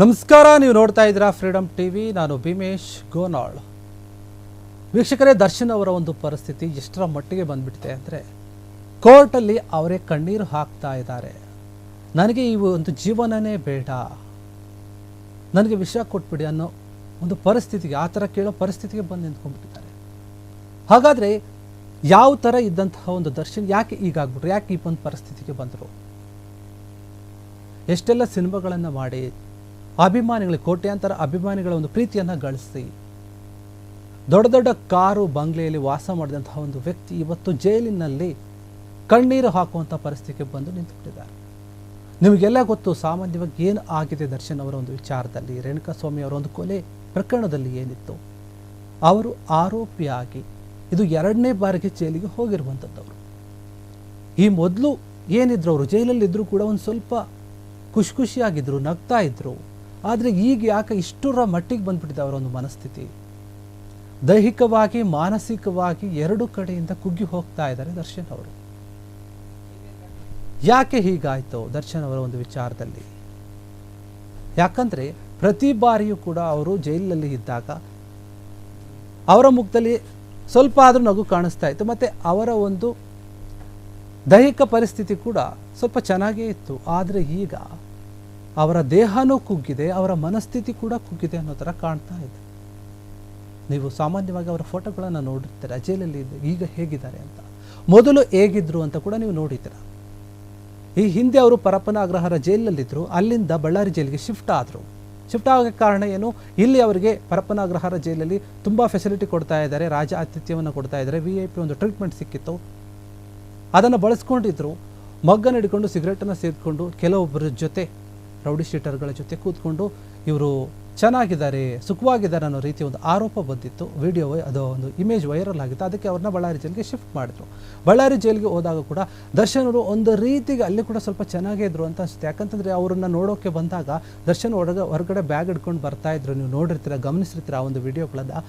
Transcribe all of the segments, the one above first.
ನಮಸ್ಕಾರ, ನೀವು ನೋಡ್ತಾ ಇದ್ದೀರಾ ಫ್ರೀಡಮ್ ಟಿವಿ. ನಾನು ಭೀಮೇಶ್ ಗೋನಾಳ್. ವೀಕ್ಷಕರೇ, ದರ್ಶನ್ ಅವರ ಒಂದು ಪರಿಸ್ಥಿತಿ ಎಷ್ಟರ ಮಟ್ಟಿಗೆ ಬಂದ್ಬಿಟ್ಟಿದೆ ಅಂದರೆ ಕೋರ್ಟಲ್ಲಿ ಅವರೇ ಕಣ್ಣೀರು ಹಾಕ್ತಾ ಇದ್ದಾರೆ. ನನಗೆ ಈ ಒಂದು ಜೀವನನೇ ಬೇಡ, ನನಗೆ ವಿಷ ಕೊಟ್ಬಿಡಿ ಅನ್ನೋ ಒಂದು ಪರಿಸ್ಥಿತಿಗೆ, ಆ ಥರ ಕೇಳೋ ಪರಿಸ್ಥಿತಿಗೆ ಬಂದು ನಿಂತ್ಕೊಂಡ್ಬಿಟ್ಟಿದ್ದಾರೆ. ಹಾಗಾದರೆ ಯಾವ ಥರ ಇದ್ದಂತಹ ಒಂದು ದರ್ಶನ್ ಯಾಕೆ ಈಗಾಗ್ಬಿಟ್ರು, ಯಾಕೆ ಈ ಒಂದು ಪರಿಸ್ಥಿತಿಗೆ ಬಂದರು? ಎಷ್ಟೆಲ್ಲ ಸಿನಿಮಾಗಳನ್ನು ಮಾಡಿ ಅಭಿಮಾನಿಗಳಿಗೆ, ಕೋಟ್ಯಾಂತರ ಅಭಿಮಾನಿಗಳ ಒಂದು ಪ್ರೀತಿಯನ್ನು ಗಳಿಸಿ ದೊಡ್ಡ ದೊಡ್ಡ ಕಾರು ಬಂಗ್ಲೆಯಲ್ಲಿ ವಾಸ ಮಾಡಿದಂತಹ ಒಂದು ವ್ಯಕ್ತಿ ಇವತ್ತು ಜೈಲಿನಲ್ಲಿ ಕಣ್ಣೀರು ಹಾಕುವಂಥ ಪರಿಸ್ಥಿತಿಗೆ ಬಂದು ನಿಂತುಬಿಟ್ಟಿದ್ದಾರೆ. ನಿಮಗೆಲ್ಲ ಗೊತ್ತು ಸಾಮಾನ್ಯವಾಗಿ ಏನು ಆಗಿದೆ ದರ್ಶನ್ ಅವರ ಒಂದು ವಿಚಾರದಲ್ಲಿ. ರೇಣುಕಾಸ್ವಾಮಿ ಅವರ ಒಂದು ಕೊಲೆ ಪ್ರಕರಣದಲ್ಲಿ ಏನಿತ್ತು, ಅವರು ಆರೋಪಿಯಾಗಿ ಇದು 2ನೇ ಬಾರಿಗೆ ಜೈಲಿಗೆ ಹೋಗಿರುವಂಥದ್ದವರು. ಈ ಮೊದಲು ಏನಿದ್ರು, ಅವರು ಜೈಲಲ್ಲಿದ್ದರೂ ಕೂಡ ಒಂದು ಸ್ವಲ್ಪ ಖುಷಿಯಾಗಿದ್ದರು, ನಗ್ತಾ ಇದ್ರು. ಆದರೆ ಈಗ ಯಾಕೆ ಇಷ್ಟರ ಮಟ್ಟಿಗೆ ಬಂದ್ಬಿಟ್ಟಿದೆ ಅವರ ಒಂದು ಮನಸ್ಥಿತಿ? ದೈಹಿಕವಾಗಿ ಮಾನಸಿಕವಾಗಿ ಎರಡೂ ಕಡೆಯಿಂದ ಕುಗ್ಗಿ ಹೋಗ್ತಾ ಇದ್ದಾರೆ ದರ್ಶನ್ ಅವರು. ಯಾಕೆ ಹೀಗಾಯಿತು ದರ್ಶನ್ ಅವರ ಒಂದು ವಿಚಾರದಲ್ಲಿ? ಯಾಕಂದರೆ ಪ್ರತಿ ಬಾರಿಯೂ ಕೂಡ ಅವರು ಜೈಲಿನಲ್ಲಿ ಇದ್ದಾಗ ಅವರ ಮುಖದಲ್ಲಿ ಸ್ವಲ್ಪ ಆದರೂ ನಗು ಕಾಣಿಸ್ತಾ ಇತ್ತು, ಮತ್ತು ಅವರ ಒಂದು ದೈಹಿಕ ಪರಿಸ್ಥಿತಿ ಕೂಡ ಸ್ವಲ್ಪ ಚೆನ್ನಾಗೇ ಇತ್ತು. ಆದರೆ ಈಗ ಅವರ ದೇಹನೂ ಕುಗ್ಗಿದೆ, ಅವರ ಮನಸ್ಥಿತಿ ಕೂಡ ಕುಗ್ಗಿದೆ ಅನ್ನೋ ಥರ ಕಾಣ್ತಾ ಇದೆ. ನೀವು ಸಾಮಾನ್ಯವಾಗಿ ಅವರ ಫೋಟೋಗಳನ್ನು ನೋಡಿರ್ತೀರ, ಜೈಲಲ್ಲಿ ಈಗ ಹೇಗಿದ್ದಾರೆ ಅಂತ, ಮೊದಲು ಹೇಗಿದ್ರು ಅಂತ ಕೂಡ ನೀವು ನೋಡಿದ್ದೀರ. ಈ ಹಿಂದೆ ಅವರು ಪರಪ್ಪನ ಅಗ್ರಹಾರ ಜೈಲಲ್ಲಿದ್ದರು, ಅಲ್ಲಿಂದ ಬಳ್ಳಾರಿ ಜೈಲಿಗೆ ಶಿಫ್ಟ್ ಆದರು. ಶಿಫ್ಟ್ ಆಗೋಕ್ಕೆ ಕಾರಣ ಏನು? ಇಲ್ಲಿ ಅವರಿಗೆ ಪರಪ್ಪನ ಅಗ್ರಹಾರ ಜೈಲಲ್ಲಿ ತುಂಬ ಫೆಸಿಲಿಟಿ ಕೊಡ್ತಾ ಇದ್ದಾರೆ, ರಾಜ ಆತಿಥ್ಯವನ್ನು ಕೊಡ್ತಾ ಇದ್ದಾರೆ, VIP ಒಂದು ಟ್ರೀಟ್ಮೆಂಟ್ ಸಿಕ್ಕಿತ್ತು, ಅದನ್ನು ಬಳಸ್ಕೊಂಡಿದ್ರು. ಮಗ್ಗನ ಹಿಡ್ಕೊಂಡು ಸಿಗರೇಟನ್ನು ಸೇರಿಕೊಂಡು ಕೆಲವೊಬ್ಬರ ಜೊತೆ, ರೌಡಿ ಶೀಟರ್ಗಳ ಜೊತೆ ಕೂತ್ಕೊಂಡು ಇವರು ಚೆನ್ನಾಗಿದ್ದಾರೆ, ಸುಖವಾಗಿದ್ದಾರೆ ಅನ್ನೋ ರೀತಿ ಒಂದು ಆರೋಪ ಬಂದಿತ್ತು. ವಿಡಿಯೋ, ಅದು ಒಂದು ಇಮೇಜ್ ವೈರಲ್ ಆಗಿತ್ತು. ಅದಕ್ಕೆ ಅವ್ರನ್ನ ಬಳ್ಳಾರಿ ಜೈಲಿಗೆ ಶಿಫ್ಟ್ ಮಾಡಿದ್ರು. ಬಳ್ಳಾರಿ ಜೈಲಿಗೆ ಹೋದಾಗ ಕೂಡ ದರ್ಶನ್ ಅವರು ಒಂದು ರೀತಿಗೆ ಅಲ್ಲಿ ಕೂಡ ಸ್ವಲ್ಪ ಚೆನ್ನಾಗೇ ಇದ್ರು ಅಂತ ಅನಿಸುತ್ತೆ. ಯಾಕಂತಂದರೆ ಅವರನ್ನು ನೋಡೋಕ್ಕೆ ಬಂದಾಗ ದರ್ಶನ್ ಹೊರಗಡೆ ಬ್ಯಾಗ್ ಹಿಡ್ಕೊಂಡು ಬರ್ತಾ ಇದ್ರು. ನೀವು ನೋಡಿರ್ತೀರ, ಗಮನಿಸಿರ್ತೀರ ಆ ಒಂದು ವಿಡಿಯೋಗಳನ್ನ.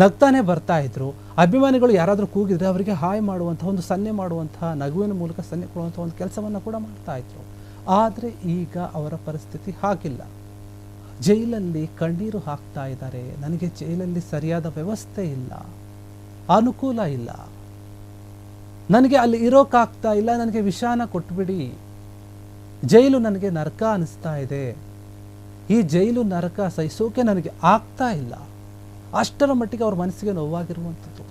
ನಗ್ತಾನೆ ಬರ್ತಾ ಇದ್ರು. ಅಭಿಮಾನಿಗಳು ಯಾರಾದರೂ ಕೂಗಿದ್ರೆ ಅವರಿಗೆ ಹಾಯ್ ಮಾಡುವಂಥ, ಒಂದು ಸನ್ನೆ ಮಾಡುವಂಥ, ನಗುವಿನ ಮೂಲಕ ಸನ್ನೆ ಕೊಡುವಂಥ ಒಂದು ಕೆಲಸವನ್ನು ಕೂಡ ಮಾಡ್ತಾ ಇದ್ರು. ಆದರೆ ಈಗ ಅವರ ಪರಿಸ್ಥಿತಿ ಹಾಗಿಲ್ಲ. ಜೈಲಲ್ಲಿ ಕಣ್ಣೀರು ಹಾಕ್ತಾ ಇದ್ದಾರೆ. ನನಗೆ ಜೈಲಲ್ಲಿ ಸರಿಯಾದ ವ್ಯವಸ್ಥೆ ಇಲ್ಲ, ಅನುಕೂಲ ಇಲ್ಲ, ನನಗೆ ಅಲ್ಲಿ ಇರೋಕ್ಕಾಗ್ತಾ ಇಲ್ಲ, ನನಗೆ ವಿಷಾನ ಕೊಟ್ಬಿಡಿ, ಜೈಲು ನನಗೆ ನರಕ ಅನಿಸ್ತಾ ಇದೆ, ಈ ಜೈಲು ನರಕ ಸಹಿಸೋಕೆ ನನಗೆ ಆಗ್ತಾ ಇಲ್ಲ. ಅಷ್ಟರ ಮಟ್ಟಿಗೆ ಅವ್ರ ಮನಸ್ಸಿಗೆ ನೋವಾಗಿರುವಂಥದ್ದು.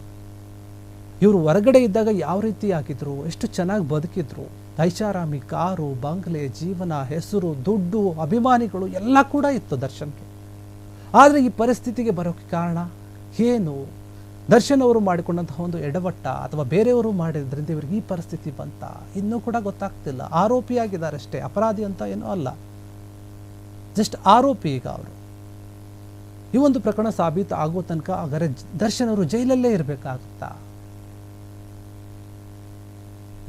ಇವರು ಹೊರಗಡೆ ಇದ್ದಾಗ ಯಾವ ರೀತಿ ಆಗಿದ್ರು, ಎಷ್ಟು ಚೆನ್ನಾಗಿ ಬದುಕಿದ್ರು, ಐಷಾರಾಮಿ, ಕಾರು, ಬಂಗ್ಲೆ, ಜೀವನ, ಹೆಸರು, ದುಡ್ಡು, ಅಭಿಮಾನಿಗಳು ಎಲ್ಲ ಕೂಡ ಇತ್ತು ದರ್ಶನ್ಗೆ. ಆದರೆ ಈ ಪರಿಸ್ಥಿತಿಗೆ ಬರೋಕ್ಕೆ ಕಾರಣ ಏನು? ದರ್ಶನ್ ಅವರು ಮಾಡಿಕೊಂಡಂತಹ ಒಂದು ಎಡವಟ್ಟ ಅಥವಾ ಬೇರೆಯವರು ಮಾಡಿದ್ರಿಂದ ಇವ್ರಿಗೆ ಈ ಪರಿಸ್ಥಿತಿ ಬಂತ? ಇನ್ನೂ ಕೂಡ ಗೊತ್ತಾಗ್ತಿಲ್ಲ. ಆರೋಪಿಯಾಗಿದ್ದಾರೆ ಅಷ್ಟೇ, ಅಪರಾಧಿ ಅಂತ ಏನೂ ಅಲ್ಲ, ಜಸ್ಟ್ ಆರೋಪಿ. ಈಗ ಅವರು ಈ ಒಂದು ಪ್ರಕರಣ ಸಾಬೀತು ಆಗೋ ತನಕ ಹಾಗಾದ್ರೆ ದರ್ಶನ್ ಅವರು ಜೈಲಲ್ಲೇ ಇರಬೇಕಾಗುತ್ತಾ?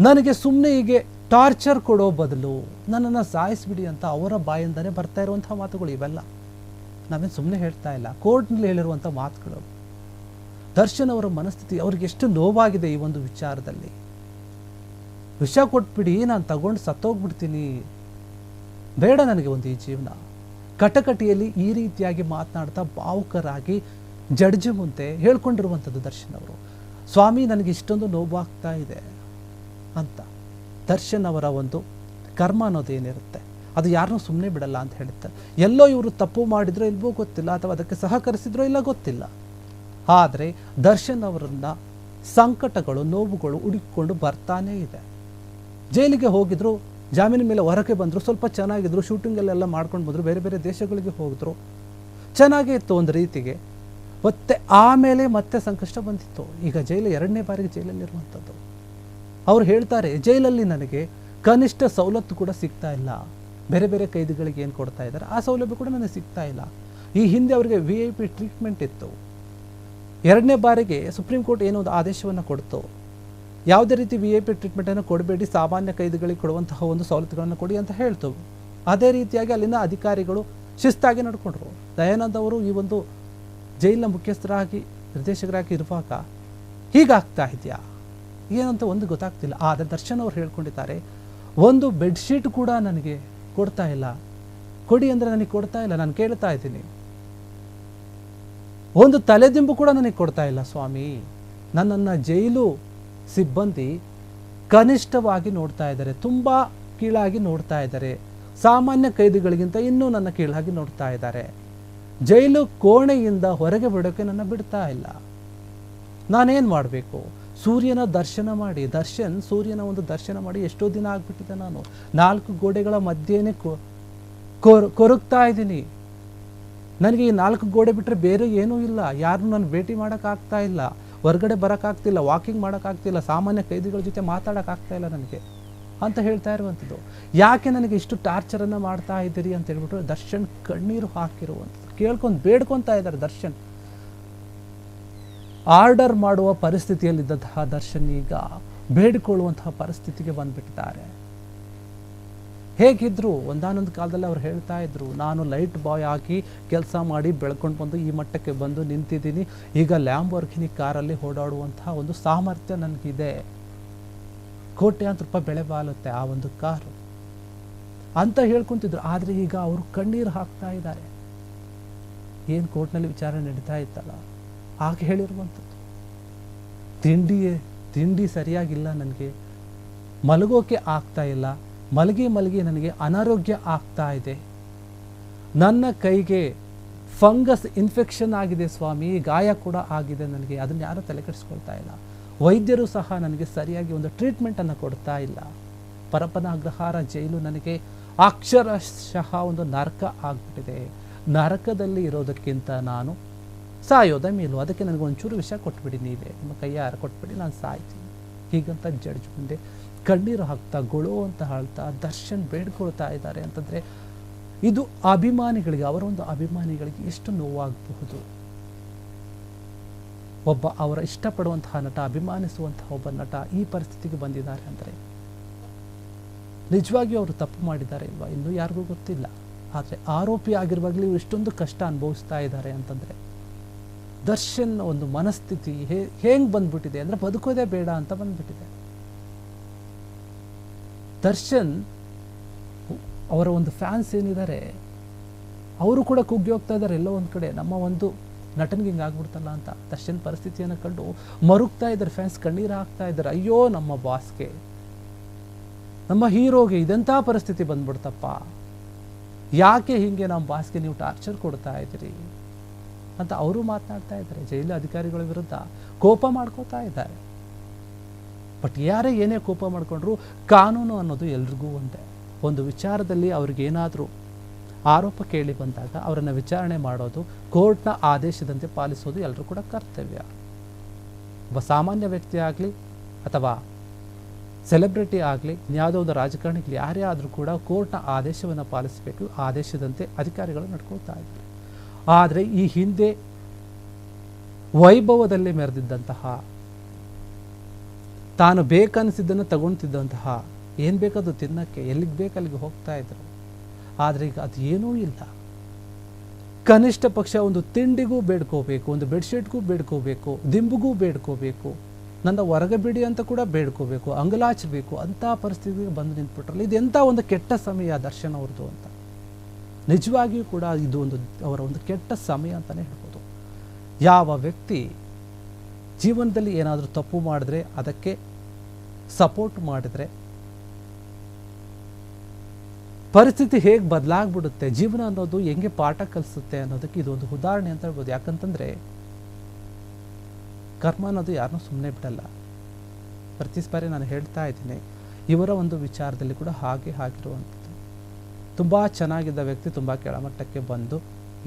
ನನಗೆ ಸುಮ್ಮನೆ ಹೀಗೆ ಟಾರ್ಚರ್ ಕೊಡೋ ಬದಲು ನನ್ನನ್ನು ಸಾಯಿಸ್ಬಿಡಿ ಅಂತ ಅವರ ಬಾಯಿಂದನೇ ಬರ್ತಾ ಇರುವಂಥ ಮಾತುಗಳು ಇವೆಲ್ಲ. ನಾವೇನು ಸುಮ್ಮನೆ ಹೇಳ್ತಾ ಇಲ್ಲ, ಕೋರ್ಟ್ನಲ್ಲಿ ಹೇಳಿರುವಂಥ ಮಾತುಗಳು. ದರ್ಶನ್ ಅವರ ಮನಸ್ಥಿತಿ, ಅವ್ರಿಗೆ ಎಷ್ಟು ನೋವಾಗಿದೆ ಈ ಒಂದು ವಿಚಾರದಲ್ಲಿ. ವಿಷ ಕೊಟ್ಬಿಡಿ, ನಾನು ತಗೊಂಡು ಸತ್ತೋಗ್ಬಿಡ್ತೀನಿ, ಬೇಡ ನನಗೆ ಒಂದು ಈ ಜೀವನ. ಕಟಕಟಿಯಲ್ಲಿ ಈ ರೀತಿಯಾಗಿ ಮಾತನಾಡ್ತಾ ಭಾವುಕರಾಗಿ ಜಡ್ಜ್ ಮುಂದೆ ಹೇಳ್ಕೊಂಡಿರುವಂಥದ್ದು ದರ್ಶನ್ ಅವರು. ಸ್ವಾಮಿ, ನನಗೆ ಇಷ್ಟೊಂದು ನೋವಾಗ್ತಾ ಇದೆ ಅಂತ. ದರ್ಶನ್ ಅವರ ಒಂದು ಕರ್ಮ ಅನ್ನೋದೇನಿರುತ್ತೆ ಅದು ಯಾರನ್ನೂ ಸುಮ್ಮನೆ ಬಿಡಲ್ಲ ಅಂತ ಹೇಳ್ತಾರೆ. ಎಲ್ಲೋ ಇವರು ತಪ್ಪು ಮಾಡಿದ್ರೋ ಇಲ್ವೋ ಗೊತ್ತಿಲ್ಲ, ಅಥವಾ ಅದಕ್ಕೆ ಸಹಕರಿಸಿದ್ರೋ ಇಲ್ಲ ಗೊತ್ತಿಲ್ಲ. ಆದರೆ ದರ್ಶನ್ ಅವರನ್ನ ಸಂಕಟಗಳು, ನೋವುಗಳು ಹುಡುಕಿಕೊಂಡು ಬರ್ತಾನೇ ಇದೆ. ಜೈಲಿಗೆ ಹೋಗಿದ್ರು, ಜಾಮೀನು ಮೇಲೆ ಹೊರಗೆ ಬಂದರು, ಸ್ವಲ್ಪ ಚೆನ್ನಾಗಿದ್ರು, ಶೂಟಿಂಗಲ್ಲೆಲ್ಲ ಮಾಡ್ಕೊಂಡು ಬಂದರು, ಬೇರೆ ಬೇರೆ ದೇಶಗಳಿಗೆ ಹೋಗಿದ್ರು, ಚೆನ್ನಾಗೇ ಇತ್ತು ಒಂದು ರೀತಿಗೆ. ಮತ್ತೆ ಆಮೇಲೆ ಮತ್ತೆ ಸಂಕಷ್ಟ ಬಂದಿತ್ತು. ಈಗ ಜೈಲು 2ನೇ ಬಾರಿಗೆ ಜೈಲಲ್ಲಿರುವಂಥದ್ದು. ಅವ್ರು ಹೇಳ್ತಾರೆ, ಜೈಲಲ್ಲಿ ನನಗೆ ಕನಿಷ್ಠ ಸವಲತ್ತು ಕೂಡ ಸಿಗ್ತಾ ಇಲ್ಲ. ಬೇರೆ ಬೇರೆ ಕೈದಿಗಳಿಗೆ ಏನು ಕೊಡ್ತಾ ಇದ್ದಾರೆ ಆ ಸೌಲಭ್ಯ ಕೂಡ ನನಗೆ ಸಿಗ್ತಾ ಇಲ್ಲ. ಈ ಹಿಂದೆ ಅವರಿಗೆ VIP ಟ್ರೀಟ್ಮೆಂಟ್ ಇತ್ತು. 2ನೇ ಬಾರಿಗೆ ಸುಪ್ರೀಂ ಕೋರ್ಟ್ ಏನೋ ಒಂದು ಆದೇಶವನ್ನು ಕೊಡ್ತು, ಯಾವುದೇ ರೀತಿ VIP ಟ್ರೀಟ್ಮೆಂಟನ್ನು ಕೊಡಬೇಡಿ, ಸಾಮಾನ್ಯ ಕೈದಿಗಳಿಗೆ ಕೊಡುವಂತಹ ಒಂದು ಸವಲತ್ತುಗಳನ್ನು ಕೊಡಿ ಅಂತ ಹೇಳ್ತು. ಅದೇ ರೀತಿಯಾಗಿ ಅಲ್ಲಿನ ಅಧಿಕಾರಿಗಳು ಶಿಸ್ತಾಗಿ ನಡ್ಕೊಂಡ್ರು. ದಯಾನಂದ್ ಅವರು ಈ ಒಂದು ಜೈಲಿನ ಮುಖ್ಯಸ್ಥರಾಗಿ, ನಿರ್ದೇಶಕರಾಗಿ ಇರುವಾಗ ಹೀಗಾಗ್ತಾ ಇದೆಯಾ ಏನಂತ ಒಂದು ಗೊತ್ತಾಗ್ತಿಲ್ಲ. ಆದರೆ ದರ್ಶನ್ ಅವರು ಹೇಳ್ಕೊಂಡಿದ್ದಾರೆ, ಒಂದು ಬೆಡ್ಶೀಟ್ ಕೂಡ ನನಗೆ ಕೊಡ್ತಾ ಇಲ್ಲ, ಕೊಡಿ ಅಂದರೆ ನನಗೆ ಕೊಡ್ತಾ ಇಲ್ಲ, ನಾನು ಕೇಳ್ತಾ ಇದ್ದೀನಿ. ಒಂದು ತಲೆದಿಂಬು ಕೂಡ ನನಗೆ ಕೊಡ್ತಾ ಇಲ್ಲ ಸ್ವಾಮಿ. ನನ್ನನ್ನು ಜೈಲು ಸಿಬ್ಬಂದಿ ಕನಿಷ್ಠವಾಗಿ ನೋಡ್ತಾ ಇದ್ದಾರೆ, ತುಂಬ ಕೀಳಾಗಿ ನೋಡ್ತಾ ಇದ್ದಾರೆ. ಸಾಮಾನ್ಯ ಕೈದಿಗಳಿಗಿಂತ ಇನ್ನೂ ನನ್ನ ಕೀಳಾಗಿ ನೋಡ್ತಾ ಇದ್ದಾರೆ. ಜೈಲು ಕೋಣೆಯಿಂದ ಹೊರಗೆ ಬಿಡೋಕ್ಕೆ ನನ್ನ ಬಿಡ್ತಾ ಇಲ್ಲ. ನಾನೇನು ಮಾಡಬೇಕು? ಸೂರ್ಯನ ದರ್ಶನ ಮಾಡಿ, ಸೂರ್ಯನ ಒಂದು ದರ್ಶನ ಮಾಡಿ ಎಷ್ಟೋ ದಿನ ಆಗಿಬಿಟ್ಟಿದೆ. ನಾನು 4 ಗೋಡೆಗಳ ಮಧ್ಯೆನೇ ಕೊರಗ್ತಾ ಇದ್ದೀನಿ. ನನಗೆ ಈ 4 ಗೋಡೆ ಬಿಟ್ಟರೆ ಬೇರೆ ಏನೂ ಇಲ್ಲ. ಯಾರನ್ನೂ ನಾನು ಭೇಟಿ ಮಾಡೋಕ್ಕಾಗ್ತಾ ಇಲ್ಲ, ಹೊರಗಡೆ ಬರೋಕ್ಕಾಗ್ತಿಲ್ಲ, ವಾಕಿಂಗ್ ಮಾಡೋಕ್ಕಾಗ್ತಿಲ್ಲ, ಸಾಮಾನ್ಯ ಕೈದಿಗಳ ಜೊತೆ ಮಾತಾಡೋಕ್ಕಾಗ್ತಾ ಇಲ್ಲ ನನಗೆ ಅಂತ ಹೇಳ್ತಾ ಇರುವಂಥದ್ದು. ಯಾಕೆ ನನಗೆ ಇಷ್ಟು ಟಾರ್ಚರನ್ನು ಮಾಡ್ತಾ ಇದ್ದೀರಿ ಅಂತ ಹೇಳ್ಬಿಟ್ಟು ದರ್ಶನ್ ಕಣ್ಣೀರು ಹಾಕಿರುವಂಥದ್ದು. ಕೇಳ್ಕೊಂಡು ಬೇಡ್ಕೊತಾ ಇದ್ದಾರೆ ದರ್ಶನ್. ಆರ್ಡರ್ ಮಾಡುವ ಪರಿಸ್ಥಿತಿಯಲ್ಲಿದ್ದಂತಹ ದರ್ಶನ್ ಈಗ ಬೇಡಿಕೊಳ್ಳುವಂತಹ ಪರಿಸ್ಥಿತಿಗೆ ಬಂದ್ಬಿಟ್ಟಿದ್ದಾರೆ. ಹೇಗಿದ್ರು ಒಂದಾನೊಂದು ಕಾಲದಲ್ಲಿ ಅವ್ರು ಹೇಳ್ತಾ ಇದ್ರು, ನಾನು ಲೈಟ್ ಬಾಯ್ ಆಗಿ ಕೆಲಸ ಮಾಡಿ ಬೆಳ್ಕೊಂಡು ಬಂದು ಈ ಮಟ್ಟಕ್ಕೆ ಬಂದು ನಿಂತಿದ್ದೀನಿ. ಈಗ ಲ್ಯಾಂಬೋರ್ಗಿನಿ ಕಾರಲ್ಲಿ ಓಡಾಡುವಂತಹ ಒಂದು ಸಾಮರ್ಥ್ಯ ನನಗಿದೆ, ಕೋಟ್ಯಾಂತರ ರೂಪಾಯಿ ಬೆಲೆ ಬಾಳುತ್ತೆ ಆ ಒಂದು ಕಾರು ಅಂತ ಹೇಳ್ಕೊಂತಿದ್ರು. ಆದರೆ ಈಗ ಅವರು ಕಣ್ಣೀರು ಹಾಕ್ತಾ ಇದ್ದಾರೆ. ಏನು ಕೋರ್ಟ್ನಲ್ಲಿ ವಿಚಾರಣೆ ನಡೀತಾ ಇತ್ತಲ್ಲ, ಆಗ ಹೇಳಿರುವಂಥದ್ದು. ತಿಂಡಿ ಸರಿಯಾಗಿಲ್ಲ, ನನಗೆ ಮಲಗೋಕೆ ಆಗ್ತಾ ಇಲ್ಲ, ಮಲಗಿ ನನಗೆ ಅನಾರೋಗ್ಯ ಆಗ್ತಾ ಇದೆ, ನನ್ನ ಕೈಗೆ ಫಂಗಸ್ ಇನ್ಫೆಕ್ಷನ್ ಆಗಿದೆ ಸ್ವಾಮಿ, ಗಾಯ ಕೂಡ ಆಗಿದೆ ನನಗೆ, ಅದನ್ನು ಯಾರೂ ತಲೆ ಕೆಡಿಸ್ಕೊಳ್ತಾ ಇಲ್ಲ. ವೈದ್ಯರು ಸಹ ನನಗೆ ಸರಿಯಾಗಿ ಒಂದು ಟ್ರೀಟ್ಮೆಂಟನ್ನು ಕೊಡ್ತಾ ಇಲ್ಲ. ಪರಪನಾಗ್ರಹಾರ ಜೈಲು ನನಗೆ ಅಕ್ಷರಶಃ ಒಂದು ನರಕ ಆಗ್ಬಿಟ್ಟಿದೆ. ನರಕದಲ್ಲಿ ಇರೋದಕ್ಕಿಂತ ನಾನು ಸಾಯೋದ ಮೇಲು, ಅದಕ್ಕೆ ನನಗೆ ಒಂಚೂರು ವಿಷ ಕೊಟ್ಬಿಡಿ, ನೀವೇ ನಿಮ್ಮ ಕೈಯಾರ ಕೊಟ್ಬಿಡಿ, ನಾನು ಸಾಯ್ತೀನಿ ಹೀಗಂತ ಜಡ್ಜ್ ಮುಂದೆ ಕಣ್ಣೀರು ಹಾಕ್ತಾ ಗೊಳೋ ಅಂತ ಹೇಳ್ತಾ ದರ್ಶನ್ ಬೇಡ್ಕೊಳ್ತಾ ಇದ್ದಾರೆ ಅಂತಂದರೆ ಇದು ಅಭಿಮಾನಿಗಳಿಗೆ, ಅವರ ಒಂದು ಅಭಿಮಾನಿಗಳಿಗೆ ಎಷ್ಟು ನೋವಾಗಬಹುದು. ಒಬ್ಬ ಅವರ ಇಷ್ಟಪಡುವಂತಹ ನಟ, ಅಭಿಮಾನಿಸುವಂತಹ ಒಬ್ಬ ನಟ ಈ ಪರಿಸ್ಥಿತಿಗೆ ಬಂದಿದ್ದಾರೆ ಅಂದರೆ ನಿಜವಾಗಿಯೂ ಅವರು ತಪ್ಪು ಮಾಡಿದ್ದಾರೆ ಇಲ್ವಾ ಇನ್ನೂ ಯಾರಿಗೂ ಗೊತ್ತಿಲ್ಲ. ಆದರೆ ಆರೋಪಿ ಆಗಿರುವಾಗಲೂ ಇಷ್ಟೊಂದು ಕಷ್ಟ ಅನುಭವಿಸ್ತಾ ಇದ್ದಾರೆ ಅಂತಂದರೆ ದರ್ಶನ್ ಒಂದು ಮನಸ್ಥಿತಿ ಹೇಗೆ ಬಂದ್ಬಿಟ್ಟಿದೆ ಅಂದರೆ ಬದುಕೋದೇ ಬೇಡ ಅಂತ ಬಂದ್ಬಿಟ್ಟಿದೆ. ದರ್ಶನ್ ಅವರ ಒಂದು ಫ್ಯಾನ್ಸ್ ಏನಿದ್ದಾರೆ ಅವರು ಕೂಡ ಕುಗ್ಗಿ ಹೋಗ್ತಾ ಇದ್ದಾರೆ ಎಲ್ಲೋ ಒಂದು ಕಡೆ, ನಮ್ಮ ಒಂದು ನಟನಿಗೆ ಹಿಂಗೆ ಆಗ್ಬಿಡ್ತಲ್ಲ ಅಂತ. ದರ್ಶನ್ ಪರಿಸ್ಥಿತಿಯನ್ನು ಕಂಡು ಮರುಗ್ತಾ ಇದ್ದಾರೆ ಫ್ಯಾನ್ಸ್, ಕಣ್ಣೀರು ಹಾಕ್ತಾ ಇದ್ದಾರೆ. ಅಯ್ಯೋ ನಮ್ಮ ಬಾಸ್ಗೆ, ನಮ್ಮ ಹೀರೋಗೆ ಇದೆಂಥ ಪರಿಸ್ಥಿತಿ ಬಂದ್ಬಿಡ್ತಪ್ಪ, ಯಾಕೆ ಹೀಗೆ ನಮ್ಮ ಬಾಸ್ಗೆ ನೀವು ಟಾರ್ಚರ್ ಕೊಡ್ತಾ ಇದ್ದೀರಿ ಅಂತ ಅವರು ಮಾತನಾಡ್ತಾ ಇದ್ದಾರೆ. ಜೈಲು ಅಧಿಕಾರಿಗಳ ವಿರುದ್ಧ ಕೋಪ ಮಾಡ್ಕೋತಾ ಇದ್ದಾರೆ. ಬಟ್ ಯಾರೇ ಏನೇ ಕೋಪ ಮಾಡಿಕೊಂಡ್ರು ಕಾನೂನು ಅನ್ನೋದು ಎಲ್ರಿಗೂ ಒಂದೇ. ಒಂದು ವಿಚಾರದಲ್ಲಿ ಅವ್ರಿಗೇನಾದರೂ ಆರೋಪ ಕೇಳಿ ಬಂದಾಗ ಅವರನ್ನು ವಿಚಾರಣೆ ಮಾಡೋದು, ಕೋರ್ಟ್ನ ಆದೇಶದಂತೆ ಪಾಲಿಸೋದು ಎಲ್ಲರೂ ಕೂಡ ಕರ್ತವ್ಯ. ಒಬ್ಬ ಸಾಮಾನ್ಯ ವ್ಯಕ್ತಿ ಆಗಲಿ ಅಥವಾ ಸೆಲೆಬ್ರಿಟಿ ಆಗಲಿ, ಯಾವುದೋ ಒಂದು ರಾಜಕಾರಣಿಗಳು ಯಾರೇ ಆದರೂ ಕೂಡ ಕೋರ್ಟ್ನ ಆದೇಶವನ್ನು ಪಾಲಿಸಬೇಕು. ಆದೇಶದಂತೆ ಅಧಿಕಾರಿಗಳು ನಡ್ಕೊಳ್ತಾ ಇದ್ದಾರೆ. ಆದರೆ ಈ ಹಿಂದೆ ವೈಭವದಲ್ಲಿ ಮೆರೆದಿದ್ದಂತಹ, ತಾನು ಬೇಕನ್ನಿಸಿದ್ದನ್ನು ತಗೊಳ್ತಿದ್ದಂತಹ, ಏನು ಬೇಕದು ತಿನ್ನಕ್ಕೆ ಎಲ್ಲಿಗೆ ಬೇಕು ಅಲ್ಲಿಗೆ ಹೋಗ್ತಾ ಇದ್ರು. ಆದರೆ ಈಗ ಅದು ಏನೂ ಇಲ್ಲ. ಕನಿಷ್ಠ ಪಕ್ಷ ಒಂದು ತಿಂಡಿಗೂ ಬೇಡ್ಕೋಬೇಕು, ಒಂದು ಬೆಡ್ಶೀಟ್ಗೂ ಬೇಡ್ಕೋಬೇಕು, ದಿಂಬಿಗೂ ಬೇಡ್ಕೋಬೇಕು, ನನ್ನ ಹೊರಗೆ ಬಿಡಿ ಅಂತ ಕೂಡ ಬೇಡ್ಕೋಬೇಕು, ಅಂಗಲಾಚಬೇಕು ಅಂಥ ಪರಿಸ್ಥಿತಿಗೆ ಬಂದು ನಿಂತ್ಬಿಟ್ರಲ್ಲ. ಇದೆಂಥ ಒಂದು ಕೆಟ್ಟ ಸಮಯ ದರ್ಶನ್ ಅವ್ರದ್ದು ಅಂತ. ನಿಜವಾಗಿಯೂ ಕೂಡ ಇದು ಒಂದು ಅವರ ಒಂದು ಕೆಟ್ಟ ಸಮಯ ಅಂತಲೇ ಹೇಳ್ಬೋದು. ಯಾವ ವ್ಯಕ್ತಿ ಜೀವನದಲ್ಲಿ ಏನಾದರೂ ತಪ್ಪು ಮಾಡಿದ್ರೆ ಅದಕ್ಕೆ ಸಪೋರ್ಟ್ ಮಾಡಿದ್ರೆ ಪರಿಸ್ಥಿತಿ ಹೇಗೆ ಬದಲಾಗ್ಬಿಡುತ್ತೆ, ಜೀವನ ಅನ್ನೋದು ಹೆಂಗೆ ಪಾಠ ಕಲಿಸುತ್ತೆ ಅನ್ನೋದಕ್ಕೆ ಇದೊಂದು ಉದಾಹರಣೆ ಅಂತ ಹೇಳ್ಬೋದು. ಯಾಕಂತಂದರೆ ಕರ್ಮ ಅನ್ನೋದು ಯಾರನ್ನೂ ಸುಮ್ಮನೆ ಬಿಡಲ್ಲ. ಪ್ರತಿ ಬಾರಿ ನಾನು ಹೇಳ್ತಾ ಇದ್ದೀನಿ, ಇವರ ಒಂದು ವಿಚಾರದಲ್ಲಿ ಕೂಡ ಹಾಗೆ ಆಗಿರುವಂಥದ್ದು. ತುಂಬ ಚೆನ್ನಾಗಿದ್ದ ವ್ಯಕ್ತಿ ತುಂಬ ಕೆಳಮಟ್ಟಕ್ಕೆ ಬಂದು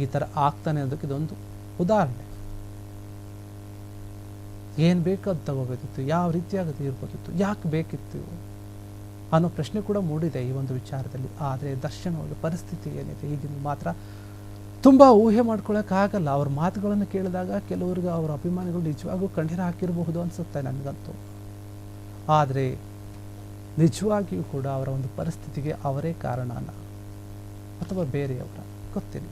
ಈ ಥರ ಆಗ್ತಾನೆ ಅನ್ನೋದಕ್ಕೆ ಇದೊಂದು ಉದಾಹರಣೆ. ಏನು ಬೇಕು ಅದು ತಗೋಬೇಕಿತ್ತು, ಯಾವ ರೀತಿಯಾಗದು ಇರ್ಬೋದಿತ್ತು, ಯಾಕೆ ಬೇಕಿತ್ತು ಅನ್ನೋ ಪ್ರಶ್ನೆ ಕೂಡ ಮೂಡಿದೆ ಈ ಒಂದು ವಿಚಾರದಲ್ಲಿ. ಆದರೆ ದರ್ಶನ್ ಅವರ ಪರಿಸ್ಥಿತಿ ಏನಿದೆ ಈಗಿನ ಮಾತ್ರ ತುಂಬ ಊಹೆ ಮಾಡ್ಕೊಳ್ಳೋಕ್ಕಾಗಲ್ಲ. ಅವ್ರ ಮಾತುಗಳನ್ನು ಕೇಳಿದಾಗ ಕೆಲವರಿಗೆ ಅವರ ಅಭಿಮಾನಿಗಳು ನಿಜವಾಗೂ ಕಣ್ಣೀರು ಹಾಕಿರಬಹುದು ಅನಿಸುತ್ತೆ ನನಗಂತೂ. ಆದರೆ ನಿಜವಾಗಿಯೂ ಕೂಡ ಅವರ ಒಂದು ಪರಿಸ್ಥಿತಿಗೆ ಅವರೇ ಕಾರಣನ ಅಥವಾ ಬೇರೆಯವರ ಗೊತ್ತಿಲ್ಲ.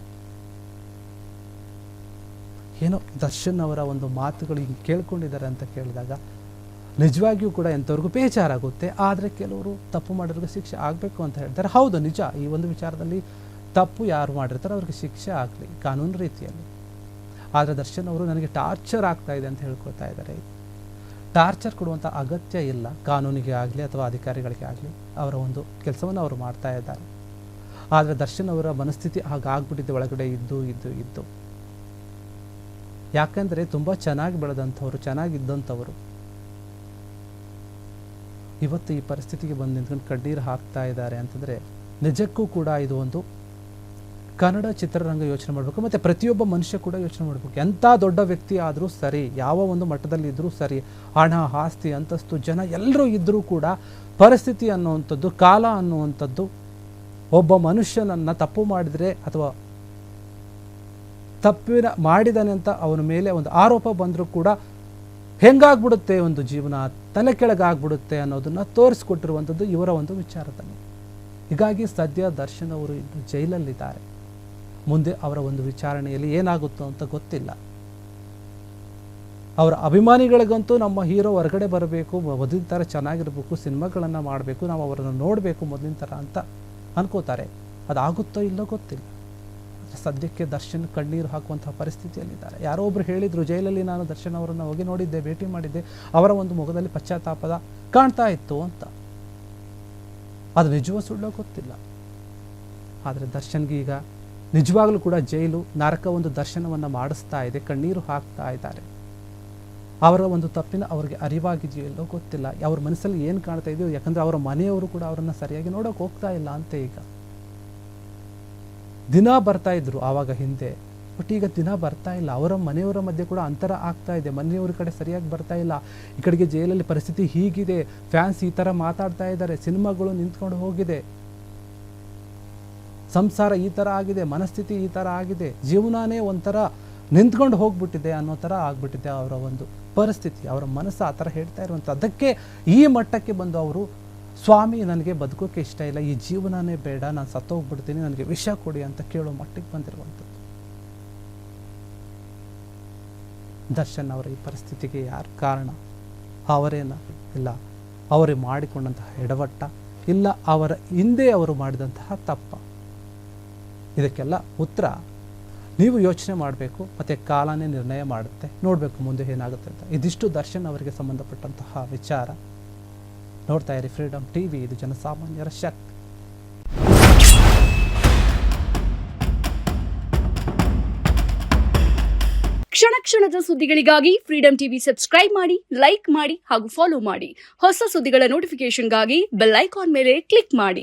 ಏನೋ ದರ್ಶನ್ ಅವರ ಒಂದು ಮಾತುಗಳು ಹಿಂಗೆ ಕೇಳ್ಕೊಂಡಿದ್ದಾರೆ ಅಂತ ಕೇಳಿದಾಗ ನಿಜವಾಗಿಯೂ ಕೂಡ ಎಂಥವ್ರಿಗೂ ಬೇಜಾರಾಗುತ್ತೆ. ಆದರೆ ಕೆಲವರು ತಪ್ಪು ಮಾಡೋರಿಗೆ ಶಿಕ್ಷೆ ಆಗಬೇಕು ಅಂತ ಹೇಳ್ತಾರೆ. ಹೌದು, ನಿಜ. ಈ ಒಂದು ವಿಚಾರದಲ್ಲಿ ತಪ್ಪು ಯಾರು ಮಾಡಿರ್ತಾರೋ ಅವ್ರಿಗೆ ಶಿಕ್ಷೆ ಆಗಲಿ ಕಾನೂನು ರೀತಿಯಲ್ಲಿ. ಆದರೆ ದರ್ಶನ್ ಅವರು ನನಗೆ ಟಾರ್ಚರ್ ಆಗ್ತಾ ಇದೆ ಅಂತ ಹೇಳ್ಕೊಳ್ತಾ ಇದ್ದಾರೆ. ಟಾರ್ಚರ್ ಕೊಡುವಂಥ ಅಗತ್ಯ ಇಲ್ಲ ಕಾನೂನಿಗೆ ಆಗಲಿ ಅಥವಾ ಅಧಿಕಾರಿಗಳಿಗೆ ಆಗಲಿ. ಅವರ ಒಂದು ಕೆಲಸವನ್ನು ಅವರು ಮಾಡ್ತಾ ಇದ್ದಾರೆ. ಆದರೆ ದರ್ಶನ್ ಅವರ ಮನಸ್ಥಿತಿ ಹಾಗಾಗ್ಬಿಟ್ಟಿದೆ ಒಳಗಡೆ ಇದ್ದು. ಯಾಕಂದರೆ ತುಂಬ ಚೆನ್ನಾಗಿ ಬೆಳೆದಂಥವ್ರು, ಚೆನ್ನಾಗಿದ್ದಂಥವರು ಇವತ್ತು ಈ ಪರಿಸ್ಥಿತಿಗೆ ಬಂದು ನಿಂತ್ಕೊಂಡು ಕಣ್ಣೀರು ಹಾಕ್ತಾ ಇದ್ದಾರೆ ಅಂತಂದರೆ ನಿಜಕ್ಕೂ ಕೂಡ ಇದು ಒಂದು ಕನ್ನಡ ಚಿತ್ರರಂಗ ಯೋಚನೆ ಮಾಡಬೇಕು. ಮತ್ತು ಪ್ರತಿಯೊಬ್ಬ ಮನುಷ್ಯ ಕೂಡ ಯೋಚನೆ ಮಾಡಬೇಕು. ಎಂಥ ದೊಡ್ಡ ವ್ಯಕ್ತಿ ಆದರೂ ಸರಿ, ಯಾವ ಒಂದು ಮಟ್ಟದಲ್ಲಿ ಇದ್ದರೂ ಸರಿ, ಹಣ, ಆಸ್ತಿ, ಅಂತಸ್ತು, ಜನ ಎಲ್ಲರೂ ಇದ್ದರೂ ಕೂಡ ಪರಿಸ್ಥಿತಿ ಅನ್ನುವಂಥದ್ದು, ಕಾಲ ಅನ್ನುವಂಥದ್ದು ಒಬ್ಬ ಮನುಷ್ಯನನ್ನು ತಪ್ಪು ಮಾಡಿದರೆ ಅಥವಾ ತಪ್ಪಿನ ಮಾಡಿದಾನೆ ಅಂತ ಅವನ ಮೇಲೆ ಒಂದು ಆರೋಪ ಬಂದರೂ ಕೂಡ ಹೆಂಗಾಗ್ಬಿಡುತ್ತೆ ಒಂದು ಜೀವನ, ತಲೆ ಕೆಳಗಾಗ್ಬಿಡುತ್ತೆ ಅನ್ನೋದನ್ನು ತೋರಿಸ್ಕೊಟ್ಟಿರುವಂಥದ್ದು ಇವರ ಒಂದು ವಿಚಾರದಲ್ಲಿ. ಹೀಗಾಗಿ ಸದ್ಯ ದರ್ಶನ್ ಅವರು ಇನ್ನು ಜೈಲಲ್ಲಿದ್ದಾರೆ. ಮುಂದೆ ಅವರ ಒಂದು ವಿಚಾರಣೆಯಲ್ಲಿ ಏನಾಗುತ್ತೋ ಅಂತ ಗೊತ್ತಿಲ್ಲ. ಅವರ ಅಭಿಮಾನಿಗಳಿಗಂತೂ ನಮ್ಮ ಹೀರೋ ಹೊರಗಡೆ ಬರಬೇಕು, ಮೊದಲಿನ ಥರ ಚೆನ್ನಾಗಿರ್ಬೇಕು, ಸಿನಿಮಾಗಳನ್ನು ಮಾಡಬೇಕು, ನಾವು ಅವರನ್ನು ನೋಡಬೇಕು ಮೊದಲಿನ ಥರ ಅಂತ ಅನ್ಕೋತಾರೆ. ಅದಾಗುತ್ತೋ ಇಲ್ಲೋ ಗೊತ್ತಿಲ್ಲ. ಸದ್ಯಕ್ಕೆ ದರ್ಶನ್ ಕಣ್ಣೀರು ಹಾಕುವಂತಹ ಪರಿಸ್ಥಿತಿಯಲ್ಲಿದ್ದಾರೆ. ಯಾರೋ ಒಬ್ರು ಹೇಳಿದರು, ಜೈಲಲ್ಲಿ ನಾನು ದರ್ಶನ್ ಅವರನ್ನು ಹೋಗಿ ನೋಡಿದ್ದೆ, ಭೇಟಿ ಮಾಡಿದ್ದೆ, ಅವರ ಒಂದು ಮುಖದಲ್ಲಿ ಪಶ್ಚಾತ್ತಾಪದ ಕಾಣ್ತಾ ಇತ್ತು ಅಂತ. ಅದು ನಿಜವೋ ಸುಳ್ಳೋ ಗೊತ್ತಿಲ್ಲ. ಆದರೆ ದರ್ಶನ್ಗೆ ಈಗ ನಿಜವಾಗ್ಲೂ ಕೂಡ ಜೈಲು ನರಕ ಒಂದು ದರ್ಶನವನ್ನು ಮಾಡಿಸ್ತಾ ಇದೆ, ಕಣ್ಣೀರು ಹಾಕ್ತಾ ಇದ್ದಾರೆ. ಅವರ ಒಂದು ತಪ್ಪಿನ ಅವ್ರಿಗೆ ಅರಿವಾಗಿದೆಯೋ ಇಲ್ಲೋ ಗೊತ್ತಿಲ್ಲ. ಅವ್ರ ಮನಸ್ಸಲ್ಲಿ ಏನು ಕಾಣ್ತಾ ಇದೆಯೋ, ಯಾಕಂದರೆ ಅವರ ಮನೆಯವರು ಕೂಡ ಅವರನ್ನು ಸರಿಯಾಗಿ ನೋಡೋಕೆ ಹೋಗ್ತಾ ಇಲ್ಲ ಅಂತ. ಈಗ ದಿನ ಬರ್ತಾ ಇದ್ರು ಆವಾಗ ಹಿಂದೆ, ಬಟ್ ಈಗ ದಿನ ಬರ್ತಾ ಇಲ್ಲ. ಅವರ ಮನೆಯವರ ಮಧ್ಯೆ ಕೂಡ ಅಂತರ ಆಗ್ತಾ ಇದೆ. ಮನೆಯವ್ರ ಕಡೆ ಸರಿಯಾಗಿ ಬರ್ತಾ ಇಲ್ಲ. ಈ ಕಡೆಗೆ ಜೈಲಲ್ಲಿ ಪರಿಸ್ಥಿತಿ ಹೀಗಿದೆ, ಫ್ಯಾನ್ಸ್ ಈ ಥರ ಮಾತಾಡ್ತಾ ಇದ್ದಾರೆ, ಸಿನಿಮಾಗಳು ನಿಂತ್ಕೊಂಡು ಹೋಗಿದೆ, ಸಂಸಾರ ಈ ಥರ ಆಗಿದೆ, ಮನಸ್ಥಿತಿ ಈ ಥರ ಆಗಿದೆ, ಜೀವನನೇ ಒಂಥರ ನಿಂತ್ಕೊಂಡು ಹೋಗ್ಬಿಟ್ಟಿದೆ ಅನ್ನೋ ಥರ ಆಗ್ಬಿಟ್ಟಿದೆ ಅವರ ಒಂದು ಪರಿಸ್ಥಿತಿ. ಅವರ ಮನಸ್ಸು ಆ ಥರ ಹೇಳ್ತಾ ಇರುವಂಥ, ಅದಕ್ಕೆ ಈ ಮಟ್ಟಕ್ಕೆ ಬಂದು ಅವರು ಸ್ವಾಮಿ ನನಗೆ ಬದುಕೋಕೆ ಇಷ್ಟ ಇಲ್ಲ, ಈ ಜೀವನನೇ ಬೇಡ, ನಾನು ಸತ್ತೋಗ್ಬಿಡ್ತೀನಿ, ನನಗೆ ವಿಷ ಕೊಡಿ ಅಂತ ಕೇಳೋ ಮಟ್ಟಿಗೆ ಬಂದಿರುವಂಥದ್ದು. ದರ್ಶನ್ ಅವರ ಈ ಪರಿಸ್ಥಿತಿಗೆ ಯಾರು ಕಾರಣ? ಅವರೇನ? ಇಲ್ಲ ಅವರೇ ಮಾಡಿಕೊಂಡಂತಹ ಎಡವಟ್ಟ? ಇಲ್ಲ ಅವರ ಹಿಂದೆ ಅವರು ಮಾಡಿದಂತಹ ತಪ್ಪ? ಇದಕ್ಕೆಲ್ಲ ಉತ್ತರ ನೀವು ಯೋಚನೆ ಮಾಡಬೇಕು, ಮತ್ತು ಕಾಲನೇ ನಿರ್ಣಯ ಮಾಡುತ್ತೆ. ನೋಡಬೇಕು ಮುಂದೆ ಏನಾಗುತ್ತೆ ಅಂತ. ಇದಿಷ್ಟು ದರ್ಶನ್ ಅವರಿಗೆ ಸಂಬಂಧಪಟ್ಟಂತಹ ವಿಚಾರ. ನೋಡ್ತಾ ಇರಿ ಫ್ರೀಡಮ್ ಟಿವಿ, ಇದು ಜನಸಾಮಾನ್ಯರ ಶಕ್ತಿ. ಕ್ಷಣ ಕ್ಷಣದ ಸುದ್ದಿಗಳಿಗಾಗಿ ಫ್ರೀಡಮ್ ಟಿವಿ ಸಬ್ಸ್ಕ್ರೈಬ್ ಮಾಡಿ, ಲೈಕ್ ಮಾಡಿ ಹಾಗೂ ಫಾಲೋ ಮಾಡಿ. ಹೊಸ ಸುದ್ದಿಗಳ ನೋಟಿಫಿಕೇಶನ್ಗಾಗಿ ಬೆಲ್ ಐಕಾನ್ ಮೇಲೆ ಕ್ಲಿಕ್ ಮಾಡಿ.